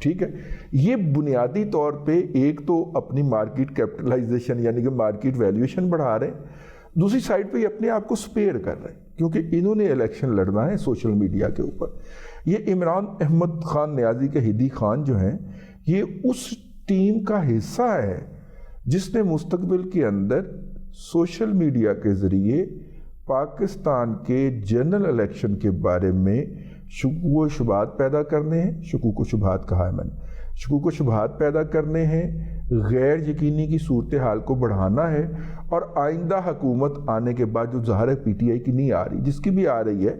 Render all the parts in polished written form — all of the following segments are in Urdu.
ٹھیک ہے. یہ بنیادی طور پہ ایک تو اپنی مارکیٹ کیپٹلائزیشن یعنی کہ مارکیٹ ویلیویشن بڑھا رہے ہیں, دوسری سائڈ پہ یہ اپنے آپ کو سپیئر کر رہے ہیں کیونکہ انہوں نے الیکشن لڑنا ہے سوشل میڈیا کے اوپر. یہ عمران احمد خان نیازی کے ہدی خان جو ہیں یہ اس ٹیم کا حصہ ہے جس نے مستقبل کے اندر سوشل میڈیا کے ذریعے پاکستان کے جنرل الیکشن کے بارے میں شکوک و شبہات پیدا کرنے ہیں. شکوک و شبہات کہا ہے میں نے, شکوک و شبہات پیدا کرنے ہیں, غیر یقینی کی صورتحال کو بڑھانا ہے, اور آئندہ حکومت آنے کے بعد جو ظاہر ہے پی ٹی آئی کی نہیں آ رہی, جس کی بھی آ رہی ہے,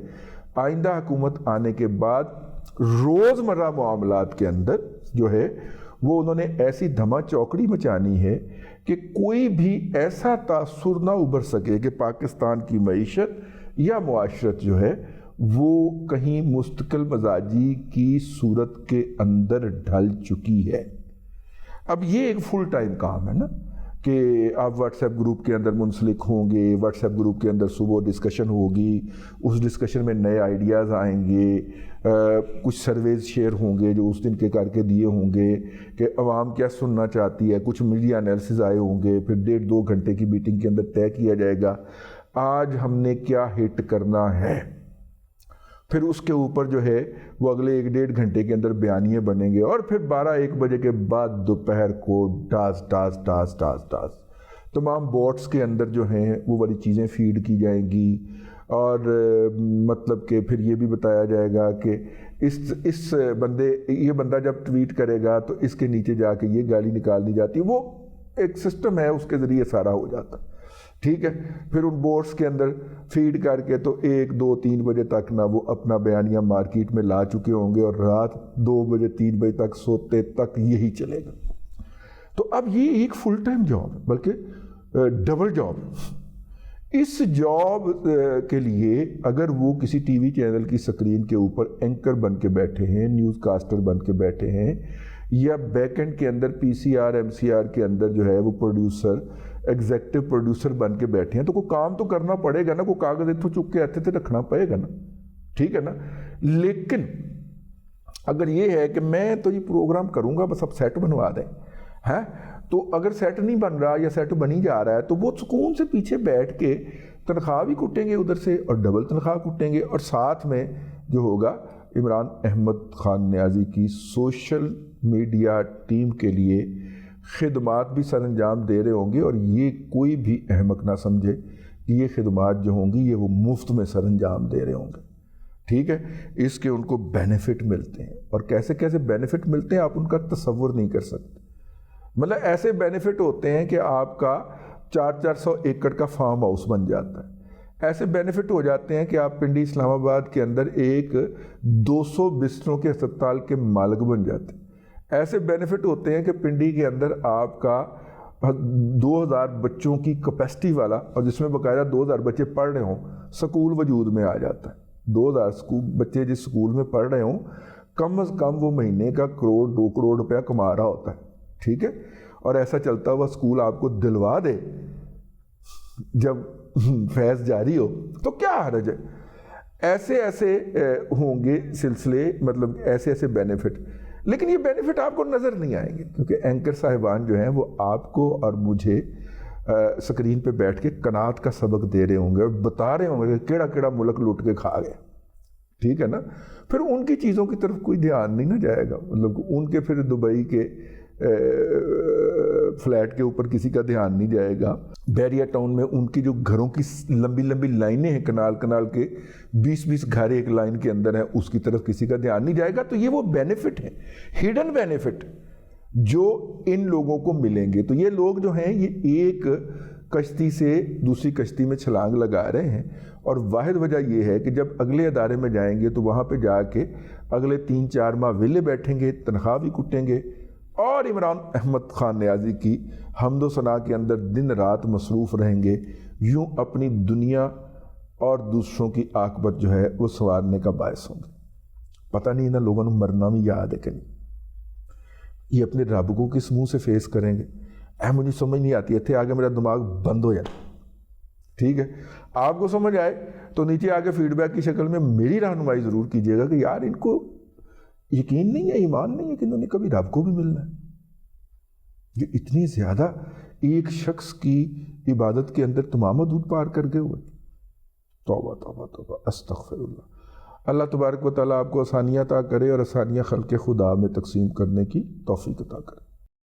آئندہ حکومت آنے کے بعد روزمرہ معاملات کے اندر جو ہے وہ انہوں نے ایسی دھما چوکڑی مچانی ہے کہ کوئی بھی ایسا تاثر نہ ابھر سکے کہ پاکستان کی معیشت یا معاشرت جو ہے وہ کہیں مستقل مزاجی کی صورت کے اندر ڈھل چکی ہے. اب یہ ایک فل ٹائم کام ہے نا کہ آپ واٹس ایپ گروپ کے اندر منسلک ہوں گے, واٹس ایپ گروپ کے اندر صبح ڈسکشن ہوگی, اس ڈسکشن میں نئے آئیڈیاز آئیں گے, کچھ سرویز شیئر ہوں گے جو اس دن کے کر کے دیے ہوں گے کہ عوام کیا سننا چاہتی ہے, کچھ میڈیا انالیسز آئے ہوں گے, پھر 1.5-2 گھنٹے کی میٹنگ کے اندر طے کیا جائے گا آج ہم نے کیا ہٹ کرنا ہے. پھر اس کے اوپر جو ہے وہ اگلے 1-1.5 گھنٹے کے اندر بیانیے بنیں گے, اور پھر 12-1 بجے کے بعد دوپہر کو toss toss toss toss toss تمام بورڈز کے اندر جو ہیں وہ والی چیزیں فیڈ کی جائیں گی, اور مطلب کہ پھر یہ بھی بتایا جائے گا کہ اس یہ بندہ جب ٹویٹ کرے گا تو اس کے نیچے جا کے یہ گالی نکالنی جاتی ہے. وہ ایک سسٹم ہے, اس کے ذریعے سارا ہو جاتا ہے. ٹھیک ہے, پھر ان بورڈز کے اندر فیڈ کر کے تو 1-2-3 بجے تک نہ وہ اپنا بیانیہ مارکیٹ میں لا چکے ہوں گے, اور رات 2 بجے 3 بجے تک سوتے تک یہی چلے گا. تو اب یہ ایک فل ٹائم جاب ہے, بلکہ ڈبل جاب. اس جاب کے لیے اگر وہ کسی ٹی وی چینل کی سکرین کے اوپر اینکر بن کے بیٹھے ہیں, نیوز کاسٹر بن کے بیٹھے ہیں, یا بیک اینڈ کے اندر P C R M C R کے اندر جو ہے وہ پروڈیوسر ایگزیکٹو پروڈیوسر بن کے بیٹھے ہیں, تو کوئی کام تو کرنا پڑے گا نا, کوئی کاغذ اتھو چک کے ایتھے تھے رکھنا پڑے گا نا. ٹھیک ہے نا. لیکن اگر یہ ہے کہ میں تو یہ پروگرام کروں گا بس اب سیٹ بنوا دیں, ہے تو اگر سیٹ نہیں بن رہا یا سیٹ بنی جا رہا ہے تو وہ سکون سے پیچھے بیٹھ کے تنخواہ بھی کٹیں گے ادھر سے, اور ڈبل تنخواہ کٹیں گے, اور ساتھ میں جو ہوگا عمران احمد خان نیازی کی سوشل میڈیا ٹیم کے لیے خدمات بھی سر انجام دے رہے ہوں گے. اور یہ کوئی بھی احمق نہ سمجھے کہ یہ خدمات جو ہوں گی یہ وہ مفت میں سر انجام دے رہے ہوں گے. ٹھیک ہے, اس کے ان کو بینیفٹ ملتے ہیں, اور کیسے کیسے بینیفٹ ملتے ہیں آپ ان کا تصور نہیں کر سکتے. مطلب ایسے بینیفٹ ہوتے ہیں کہ آپ کا 400 ایکڑ کا فارم ہاؤس بن جاتا ہے. ایسے بینیفٹ ہو جاتے ہیں کہ آپ پنڈی اسلام آباد کے اندر ایک 200 بستروں کے ہسپتال کے مالک بن جاتے ہیں. ایسے بینیفٹ ہوتے ہیں کہ پنڈی کے اندر آپ کا 2000 بچوں کی کیپیسٹی والا, اور جس میں باقاعدہ 2000 بچے پڑھ رہے ہوں, سکول وجود میں آ جاتا ہے. 2000 بچے جس سکول میں پڑھ رہے ہوں کم از کم وہ مہینے کا 1-2 کروڑ روپیہ کما رہا ہوتا ہے. ٹھیک ہے, اور ایسا چلتا ہوا سکول آپ کو دلوا دے جب فیض جاری ہو تو کیا حرج ہے. ایسے ہوں گے سلسلے, مطلب ایسے بینیفٹ. لیکن یہ بینیفٹ آپ کو نظر نہیں آئیں گے کیونکہ اینکر صاحبان جو ہیں وہ آپ کو اور مجھے سکرین پہ بیٹھ کے قناعت کا سبق دے رہے ہوں گے اور بتا رہے ہوں گے کہ کیڑا کیڑا ملک لوٹ کے کھا گیا. ٹھیک ہے نا. پھر ان کی چیزوں کی طرف کوئی دھیان نہیں نہ جائے گا, مطلب ان کے پھر دبئی کے فلیٹ کے اوپر کسی کا دھیان نہیں جائے گا. بیریا ٹاؤن میں ان کی جو گھروں کی لمبی لمبی لائنیں ہیں, کنال کے 20 گھر ایک لائن کے اندر ہیں, اس کی طرف کسی کا دھیان نہیں جائے گا. تو یہ وہ بینیفٹ ہیں, ہڈن بینیفٹ جو ان لوگوں کو ملیں گے. تو یہ لوگ جو ہیں یہ ایک کشتی سے دوسری کشتی میں چھلانگ لگا رہے ہیں, اور واحد وجہ یہ ہے کہ جب اگلے ادارے میں جائیں گے تو وہاں پہ جا کے اگلے 3-4 ماہ ویلے بیٹھیں گے, تنخواہ بھی کٹیں گے, اور عمران احمد خان نیازی کی حمد و ثنا کے اندر دن رات مصروف رہیں گے. یوں اپنی دنیا اور دوسروں کی عاقبت جو ہے وہ سنوارنے کا باعث ہوں گے. پتہ نہیں انہاں لوگوں نے مرنا بھی یاد ہے کہ نہیں. یہ اپنے رب کو کس منہ سے فیس کریں گے, مجھے سمجھ نہیں آتی. اتنے آگے میرا دماغ بند ہو جاتا. ٹھیک ہے, آپ کو سمجھ آئے تو نیچے آگے فیڈ بیک کی شکل میں میری رہنمائی ضرور کیجیے گا کہ یار ان کو یقین نہیں ہے، ایمان نہیں ہے کہ انہوں نے کبھی رب کو بھی ملنا ہے. جو اتنی زیادہ ایک شخص کی عبادت کے اندر تمام حدود پار کر گئے ہوئے. توبہ توبہ توبہ، استغفر اللہ. اللہ تبارک و تعالیٰ آپ کو آسانیاں عطا کرے اور آسانیاں خلق خدا میں تقسیم کرنے کی توفیق عطا کرے.